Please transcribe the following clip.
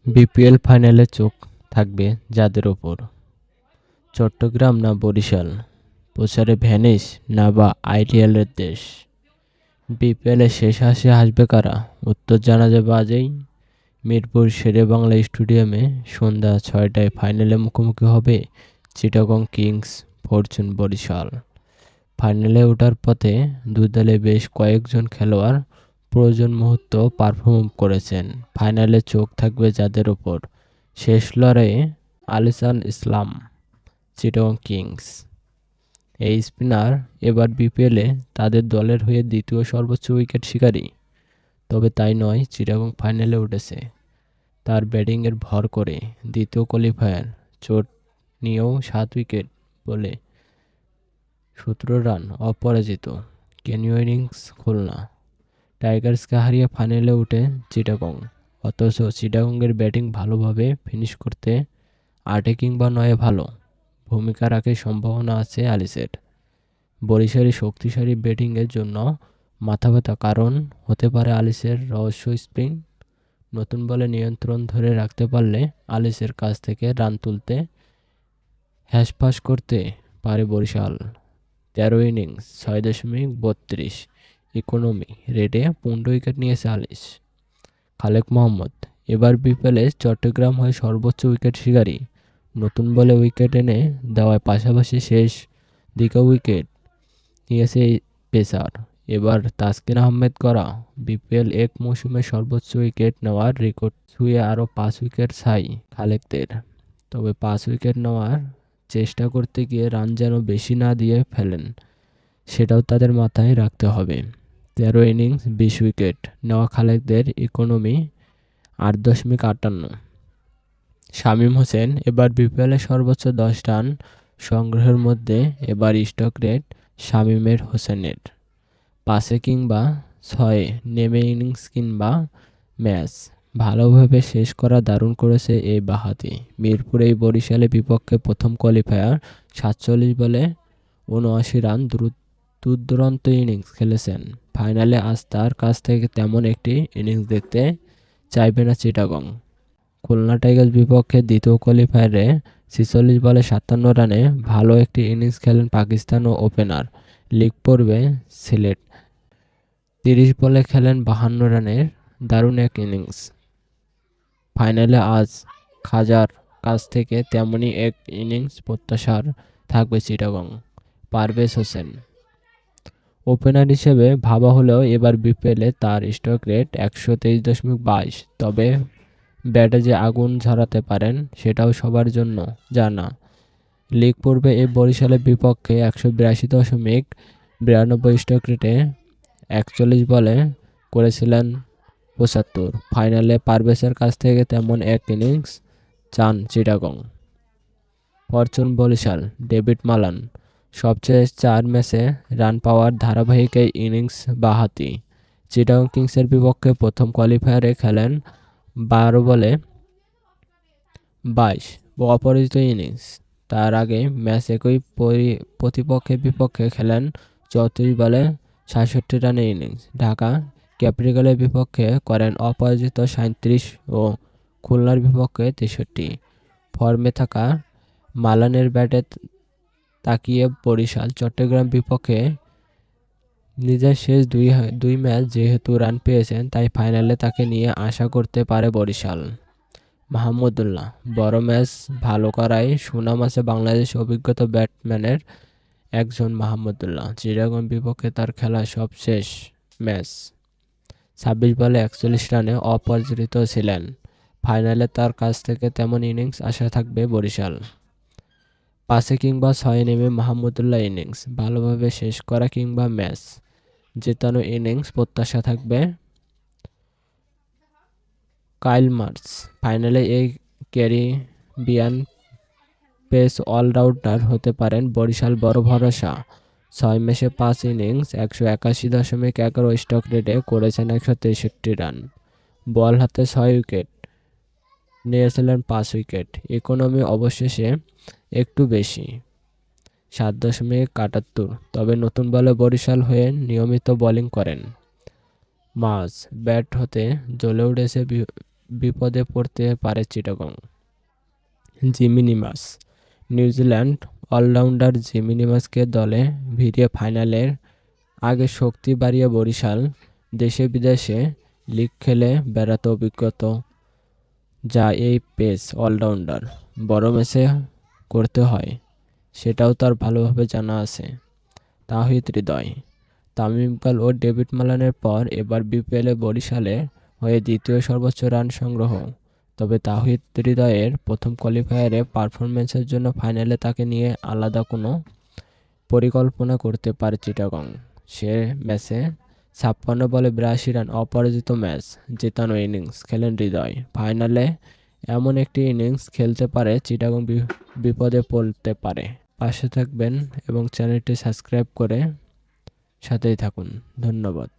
BPL ফাইনালে চোখ থাকবে যাদের ওপর, চট্টগ্রাম না বরিশাল, প্রচারে ভ্যানিশ না বা আইডিয়ালের দেশ। বিপিএলে শেষ হাসি হাসবে কারা, উত্তর জানা যাবে আজই। মিরপুর শেরে বাংলা স্টেডিয়ামে সন্ধ্যা ৬টায় ফাইনালে মুখোমুখি হবে চিটাগং কিংস ফরচুন বরিশাল। ফাইনালে ওঠার পথে দুই দলে বেশ কয়েকজন খেলোয়াড় প্রয়োজন মুহূর্ত পারফর্ম করেছেন। ফাইনালে চোখ থাকবে যাদের ওপর, শেষ লড়াইয়ে আলিসান ইসলাম, চিটাগং কিংস। এই স্পিনার এবার বিপিএলে তাদের দলের হয়ে দ্বিতীয় সর্বোচ্চ উইকেট শিকারী। তবে তাই নয়, চিটাগং ফাইনালে উঠেছে তার ব্যাটিংয়ের ভর করে। দ্বিতীয় কোয়ালিফায়ার চোট নিয়েও 7 উইকেট বলে 17 রান অপরাজিত। কেনিও ইনিংস খুলনা টাইগার্সকে হারিয়ে ফাইনালে উঠে চিটাগং। অথচ চিটাগংয়ের ব্যাটিং ভালোভাবে ফিনিশ করতে 8 কিংবা 9 ভালো ভূমিকা রাখার সম্ভাবনা আছে আলিসের। বরিশালের শক্তিশালী ব্যাটিংয়ের জন্য মাথা ব্যথা কারণ হতে পারে আলিসের রহস্য স্পিন। নতুন বলে নিয়ন্ত্রণ ধরে রাখতে পারলে আলিসের কাছ থেকে রান তুলতে হ্যাসপাস করতে পারে বরিশাল। 13 ইনিংস 6.32 ইকোনমি রেটে 15 উইকেট নিয়েছে আলিস। খালেক মোহাম্মদ এবার বিপিএলে চট্টগ্রাম হয়ে সর্বোচ্চ উইকেট শিকারী। নতুন বলে উইকেট এনে দেওয়ার পাশাপাশি শেষ দিকে উইকেট নিয়েছে এই পেসার। এবার তাসকিন আহমেদ গড়া বিপিএল এক মৌসুমে সর্বোচ্চ উইকেট নেওয়ার রেকর্ড ছুঁয়ে আরও 5 উইকেট ছাই খালেকদের। তবে 5 উইকেট নেওয়ার চেষ্টা করতে গিয়ে রান যেন বেশি না দিয়ে ফেলেন, সেটাও তাদের মাথায় রাখতে হবে। 13 ইনিংস 20 উইকেট নেওয়া খালেকদের ইকোনমি 8.58। শামীম হোসেন এবার বিপিএলে সর্বোচ্চ 10 রান সংগ্রহের মধ্যে এবার স্ট্রোক রেট শামীমের হোসেনের 5 কিংবা 6 নেমে ইনিংস কিংবা ম্যাচ ভালোভাবে শেষ করা দারুণ করেছে এই বাঁহাতি। মিরপুরেই বরিশালের বিপক্ষে প্রথম কোয়ালিফায়ার 47 বলে 79 রান দুর্দান্ত ইনিংস খেলেছেন। ফাইনালে আজ তার কাছ থেকে তেমন একটি ইনিংস দেখতে চাইবে না চিটাগং। খুলনা টাইগার্স বিপক্ষে দ্বিতীয় কোয়ালিফায়ারে 46 বলে 57 রানে ভালো একটি ইনিংস খেলেন পাকিস্তান ও ওপেনার লিগ পর্বে সিলেট। 30 বলে খেলেন 52 রানের দারুণ এক ইনিংস। ফাইনালে আজ খাজার কাছ থেকে তেমনই এক ইনিংস প্রত্যাশার থাকবে চিটাগং। পারভেজ হোসেন ওপেনার হিসেবে ভাবা হলেও এবার বিপিএলে তার স্ট্রোক রেট 123.22। তবে ব্যাটে যে আগুন ঝরাতে পারেন সেটাও সবার জন্য জানা। লিগ পর্বে এই বরিশালের বিপক্ষে 182.92 স্ট্রোক রেটে 41 বলে করেছিলেন 75। ফাইনালে পারভেজের কাছ থেকে তেমন এক ইনিংস চান Chittagong. Fortune Barishal David Malan সবচেয়ে 4 ম্যাচে রান পাওয়ার ধারাবাহিক এই ইনিংস বাঁহাতি। চিটাগং কিংসের বিপক্ষে প্রথম কোয়ালিফায়ারে খেলেন 12 বলে 22 অপরাজিত ইনিংস। তার আগে ম্যাচ একই প্রতিপক্ষের বিপক্ষে খেলেন 34 বলে 66 রানের ইনিংস। ঢাকা ক্যাপিটালের বিপক্ষে করেন অপরাজিত 37 ও খুলনার বিপক্ষে 63। ফর্মে থাকা মালানের ব্যাটে তাকিয়ে বরিশাল চট্টগ্রাম বিপক্ষে নিজের শেষ দুই ম্যাচ যেহেতু রান পেয়েছেন, তাই ফাইনালে তাকে নিয়ে আশা করতে পারে বরিশাল। মাহমুদুল্লাহ বড় ম্যাচ ভালো করায় সুনাম আছে বাংলাদেশ অভিজ্ঞতা ব্যাটসম্যানের একজন। মাহমুদুল্লাহ চিটাগং বিপক্ষে তার খেলা সবশেষ ম্যাচ 26 বলে 41 রানে অপরাজিত ছিলেন। ফাইনালে তার কাছ থেকে তেমন ইনিংস আশা থাকবে বরিশাল। 5 কিংবা 6 নেমে মাহমুদুল্লাহ ইনিংস ভালোভাবে শেষ করা কিংবা ম্যাচ জেতানো ইনিংস প্রত্যাশা থাকবে কাইল মার্স। ফাইনালে এই ক্যারিবিয়ান পেস অলরাউন্ডার হতে পারেন বরিশাল বড় ভরসা। 6 ম্যাচে 5 ইনিংস 181.11 স্ট্রোক রেটে করেছেন 163 রান। বল হাতে 6 উইকেট নিয়েছিলেন 5 উইকেট। ইকোনমি অবশেষে একটু বেশি 7.71। তবে নতুন বলে বরিশাল হয়ে নিয়মিত বোলিং করেন। মাঝ ব্যাট হতে জ্বলে উঠেছে বিপদে পড়তে পারে চিটাগং। জিমিনিমাস। নিউজিল্যান্ড অলরাউন্ডার জিমিনিমাসকে দলে ভিড়িয়ে ফাইনালের আগে শক্তি বাড়িয়ে বরিশাল। দেশে বিদেশে লিগ খেলে বেড়াত অভিজ্ঞতা যা এই পেস অলরাউন্ডার বড় ম্যাচে করতে হয় সেটাও তার ভালোভাবে জানা আছে। তাওহিদ হৃদয়। তামিম ইকবাল ও ডেভিড মালানের পর এবার বিপিএলে বরিশালে হয়ে দ্বিতীয় সর্বোচ্চ রান সংগ্রহ। তবে তাওহিদ হৃদয়ের প্রথম কোয়ালিফায়ারে পারফরম্যান্সের জন্য ফাইনালে তাকে নিয়ে আলাদা কোনো পরিকল্পনা করতে পারে চিটাগং। সে ম্যাচে 56 বলে 82 রান অপরাজিত ম্যাচ জেতানো ইনিংস খেলেন হৃদয়। ফাইনালে এমন একটি ইনিংস খেলতে পারে চিটাগং বিপদে পড়তে পারে। পাশে থাকবেন এবং চ্যানেলটি সাবস্ক্রাইব করে সাথেই থাকুন। ধন্যবাদ।